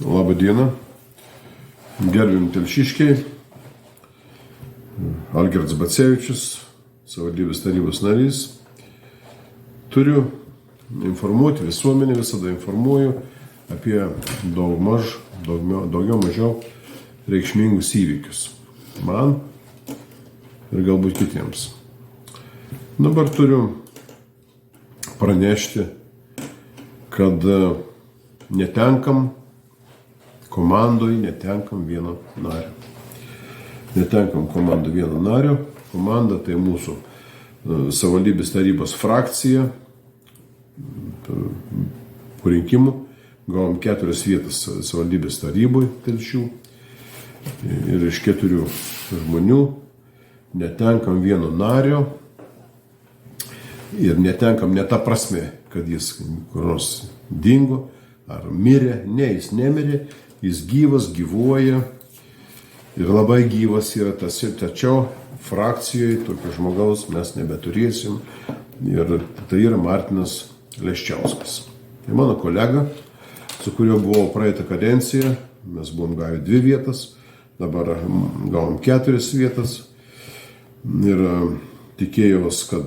Labą dieną, gerbim telšiškiai, Algirdas Bacevičius, savivaldybės tarybos narys. Turiu informuoti visuomenę, visada informuoju apie daugiau mažiau reikšmingus įvykius. Man ir galbūt kitiems. Dabar turiu pranešti, kad netenkam vieno nario. Netenkam komandų vieno nario. Komanda tai mūsų savivaldybės tarybos frakcija. Po rinkimų gavom 4 vietas savivaldybės taryboje telšių. Ir iš 4 žmonių netenkam vieno nario. Ir netenkam ne ta prasme, kad jis kur nors dingo ar mirė. Ne, jis nemirė, jis gyvas, gyvuoja ir labai gyvas yra tas. Tačiau frakcijoje tokio žmogaus mes nebeturėsim. Ir tai yra Martinas Leščiauskas. Tai mano kolega, su kuriuo buvau praeitą kadenciją. Mes buvom gavę 2 vietas, dabar gavom 4 vietas. Ir tikėjausi, kad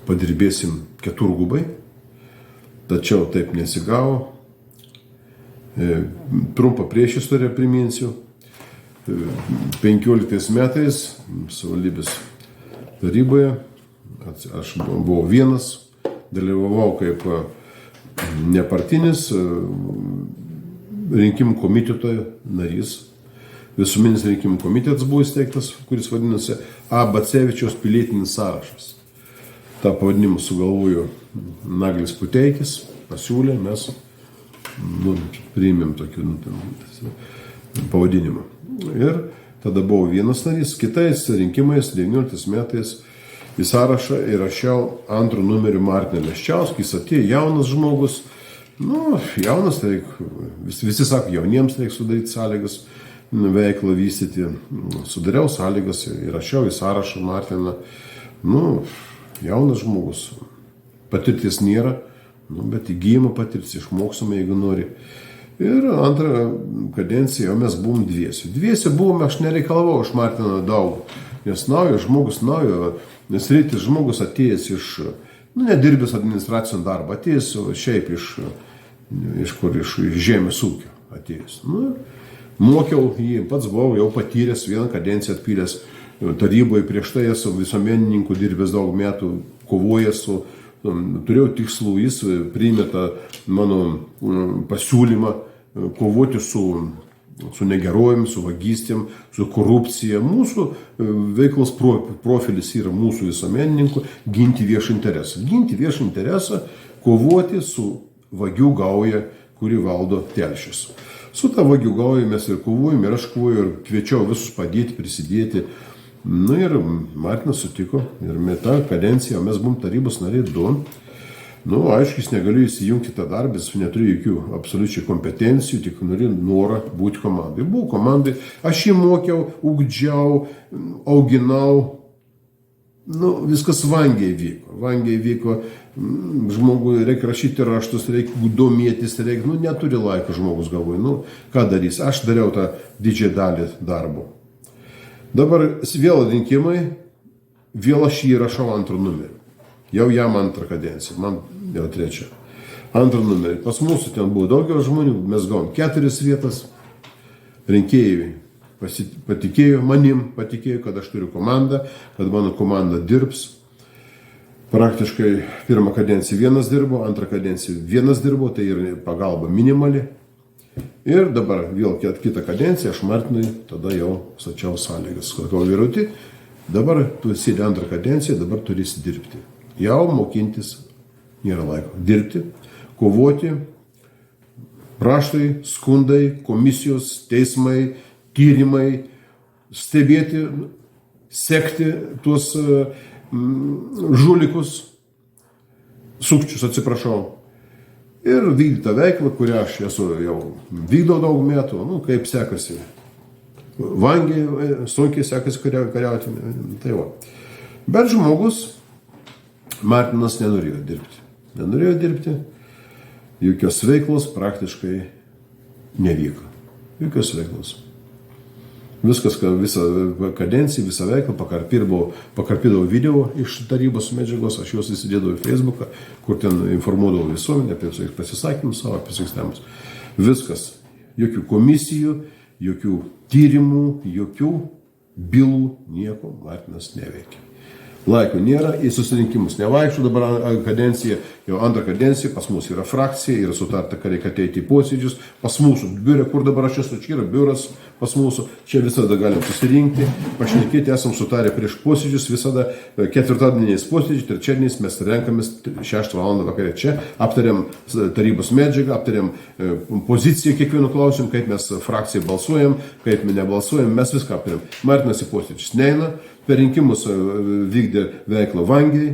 padirbėsim keturgubai, tačiau taip nesigavo. Trumpą priešistorę priminsiu. 15 metais savivaldybės taryboje aš buvau vienas, dalyvavau kaip nepartinis rinkimų komiteto narys. Visuominis rinkimų komitetas buvo įsteigtas, kuris vadinasi A. Bacevičiaus pilietinis sąrašas. Ta pavadinimą sugalvojo Naglis Puteikis, pasiūlė, mes priėmėm tokį pavadinimą. Ir tada buvo vienas narys, kitais rinkimais 19 metais į sąrašą įrašiau 2 numeriu Martiną Leščiauską. Jis atėjo jaunas žmogus, jaunas, tai visi sako, jauniems reikia sudaryti sąlygas, veiklą vystyti. Sudariau sąlygas, įrašiau į sąrašą Martiną. Jaunas žmogus, patirties nėra, bet įgyjama patirtis, išmoksime, jeigu nori. Ir antrą kadenciją mes buvom dviesi. Dviesi buvom, aš nereikalavau iš Martino daug, nes nes rytis žmogus atėjęs iš, nedirbęs administracinio darbo, atėjęs šiaip iš žemės ūkio atėjęs. Mokiau jį, pats buvau jau patyręs, 1 kadenciją atpylęs taryboje, prieš tai esu visuomenininku dirbęs daug metų, kovojęs turėjau tikslų, jis priėmė tą mano pasiūlymą kovoti su negerojim, su vagystėm, su korupcija. Mūsų veiklos profilis yra mūsų visuomenininkų ginti viešą interesą. Ginti viešą interesą, kovoti su vagių gauja, kuri valdo telšius. Su ta vagių gauja mes ir kovojom, ir aš kovojau, ir kviečiau visus padėti, prisidėti. Ir Martinas sutiko, ir tą kadenciją mes buvom tarybos nariai 2. Aišku, jis negalėjo įsijungti tą darbą, jis neturėjo jokių absoliučiai kompetencijų, tik norą būti komandai. Buvau komandai, aš jį mokiau, ugdžiau, auginau. Viskas vangiai vyko. Žmogui reikia rašyti raštus, reikia domėtis, neturi laiko žmogus galvoje. Ką darys? Aš dariau tą didžiąją dalį darbo. Dabar vėl rinkimai, vėl aš jį rašau 2 numerį. Jau jam 2 kadencija, man jau 3. 2 numerį. Pas mūsų ten buvo daugiau žmonių, mes gavom 4 vietas. Rinkėjai patikėjo manim, kad aš turiu komandą, kad mano komanda dirbs. Praktiškai 1 kadenciją vienas dirbo, 2 kadenciją vienas dirbo, tai ir pagalba minimali. Ir dabar vėl kitą kadenciją aš Martinui tada jau sačiau sąlygas. Sakau, vyruti, dabar tu sėdi 2 kadenciją, dabar turėsi dirbti. Jau mokintis nėra laiko. Dirbti, kovoti, raštai, skundai, komisijos, teismai, tyrimai, stebėti, sekti tuos žulikus, sukčius, atsiprašau. Ir vykdyti tą veiklą, kurią aš esu jau vykdau daug metų, kaip sekasi. Vangiai, sunkiai sekasi kariauti. Tai va. Bet žmogus, Martinas, nenorėjo dirbti. jokios veiklos praktiškai nevyko. Jokios veiklos. Viskas, visą kadenciją, visą veiklą pakarpydavau video iš tarybos medžiagos, aš juos įsidėdavau į Facebooką, kur ten informuodavau visuomenę apie visus pasisakymus savo, apie visus temus. Viskas. Jokių komisijų, jokių tyrimų, jokių bylų, nieko Martinas neveikia. Laiko nėra, į susirinkimus nevaikščiu, dabar kadencija, jau antrą kadenciją, pas mus yra frakcija, yra sutarta, kad reikia ateiti į posėdžius, pas mūsų biure, kur dabar aš esu, čia yra biuras pas mūsų, čia visada galim susirinkti, pašnekėti, esam sutarę prieš posėdžius, visada ketvirtadieniais posėdžiai, trečiadieniais mes renkamės 6 val. Vakare čia, aptariam tarybos medžiagą, aptariam poziciją kiekvienu klausimu, kaip mes frakcijai balsuojam, kaip nebalsuojam, mes viską aptariam. Martinas į posėdžius neina, per rinkimus vykdė veiklą vangiai,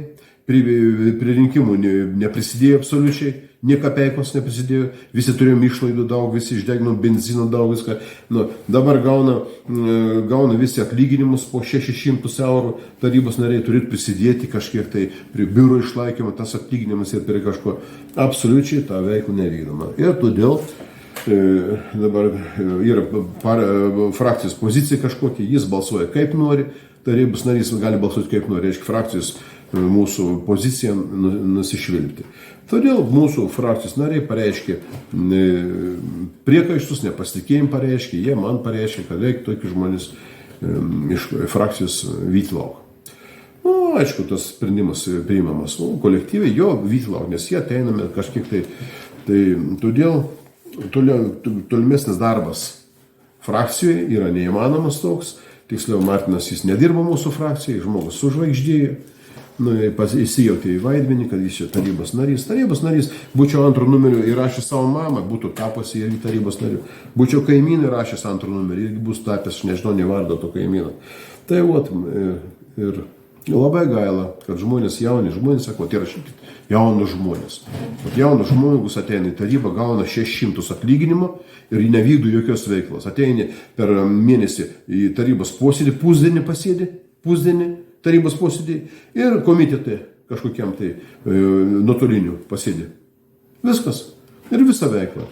prie rinkimų neprisidėjo absoliučiai, nie kapeikos neprisidėjo, visi turėjom išlaidų daug, visi išdeginom benzino daug, viską. Nu, dabar gauna visi atlyginimus po 600 eurų, tarybos nariai turi prisidėti kažkiek tai prie biuro išlaikymo, tas atlyginimas ir prie kažko. Absoliučiai tą veiklą nevykdoma. Ir todėl dabar yra frakcijos pozicija kažkokia, jis balsuoja kaip nori, tarybos narys gali balsuoti kaip nori, reiškia frakcijos mūsų poziciją nusišvilpti. Todėl mūsų frakcijos nariai pareiškė priekaištus, nepasitikėjimą pareiškė, jie man pareiškė, kad reikia tokius žmonės iš frakcijos vyti lauk. Nu, aišku, tas sprendimas priimamas kolektyviai, jo vyti lauk, nes jie ateiname kažkiek tai. Tai todėl tolimesnis darbas frakcijoje yra neįmanomas toks. Tiksliau, Martinas jis nedirba mūsų frakcijai, žmogus sužvaigždėjo, įsijautė į vaidmenį, kad jis čia tarybos narys. Tarybos narys, būčiau antro numeriu įrašęs savo mamą, būtų tapusi irgi tarybos nariu. Būčiau kaimynų įrašęs antro numerį, irgi bus tapęs, aš nežinau, nei vardo to kaimyno. Tai ir labai gaila, kad žmonės, jauni žmonės, sako, tai rašykit, jaunus žmonės. Kad jaunus žmonės ateina į tarybą, gauna 600 atlyginimo ir nevykdo jokios veiklos. Ateini per mėnesį į tarybos posėdį, pusdienį tarybos posėdį ir komitete kažkokiam tai nuotoliniu pasėdį. Viskas. Ir visa veikla.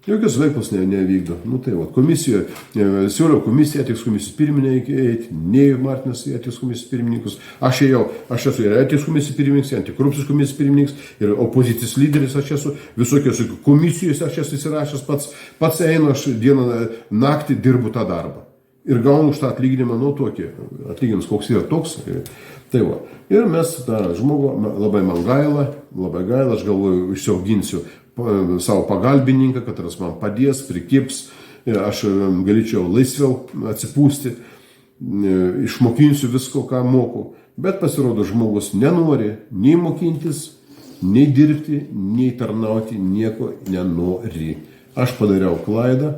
Jokios veiklos nevykdo. Nu tai va, komisijoje, siūliau komisiją, etiks komisijos pirmininkai eiti, nei Martinas etiks komisijos pirmininkus. Aš esu ir etiks komisijos pirmininkas, antikorupcijos komisijos pirmininkas, ir opozicijos lyderis aš esu, visokios komisijos aš esu įsirašęs pats einu, aš dieną naktį dirbu tą darbą. Ir gaunu už tą atlyginimą, nu tokį, atlyginimas koks yra toks. Tai va. Ir mes tą žmogų, labai man gaila, aš galvoju, išsiauginsiu savo pagalbininką, kad jis man padės, prikips, aš galėčiau laisviau atsipūsti, išmokinsiu visko, ką moku. Bet pasirodo, žmogus nenori nei mokintis, nei dirbti, nei tarnauti, nieko nenori. Aš padariau klaidą,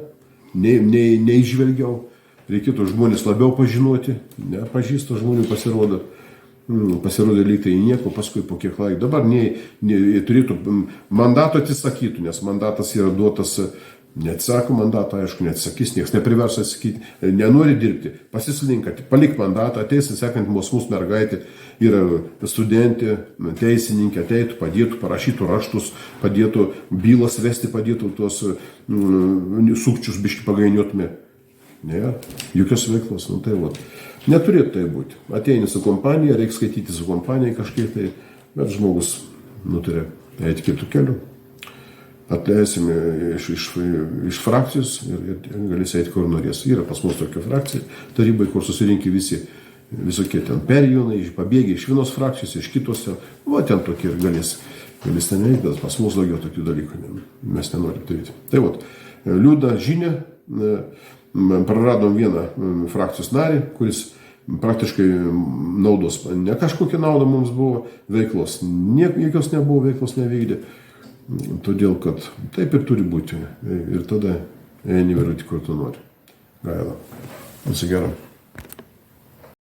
neižvelgiau. Reikėtų žmonės labiau pažinoti, nepažįsto žmonių pasirodo lyg tai nieko, paskui po kiek laiko. Dabar turėtų mandato atsisakytų, nes mandatas yra duotas, neatsako mandato, aišku, neatsakys, niekas neprivers atsakyti, nenori dirbti, pasislinka, palik mandatą, ateis, sekant mūsų mergaitė, yra studentė, teisininkė, ateitų, padėtų, parašytų raštus, padėtų bylas vesti, padėtų tuos sukčius biški pagainiuotume. Ne, jokios veiklos, nu tai va. Neturėtų tai būti. Ateini su kompanija, reikia skaityti su kompanija kažkiek tai, bet žmogus nutarė eiti kitų kelių. Atleisime iš frakcijos ir galės eiti kur norės. Yra pas mus tokia frakcija, tarybai, kur susirinkė visokie ten perjūnai, pabėgiai iš vienos frakcijos, iš kitos. Va ten tokie ir galės ten eiti, bet pas mus daugiau tokių dalykų mes nenorim daryti. Tai va, liūdna žinia. Praradom vieną frakcijos narį, kuris praktiškai naudos, ne kažkokia nauda mums buvo, veiklos, jokios nebuvo, veiklos nevykdė, todėl kad taip ir turi būti ir tada eini vairuoti, kur tu nori. Gaila. Viso gero.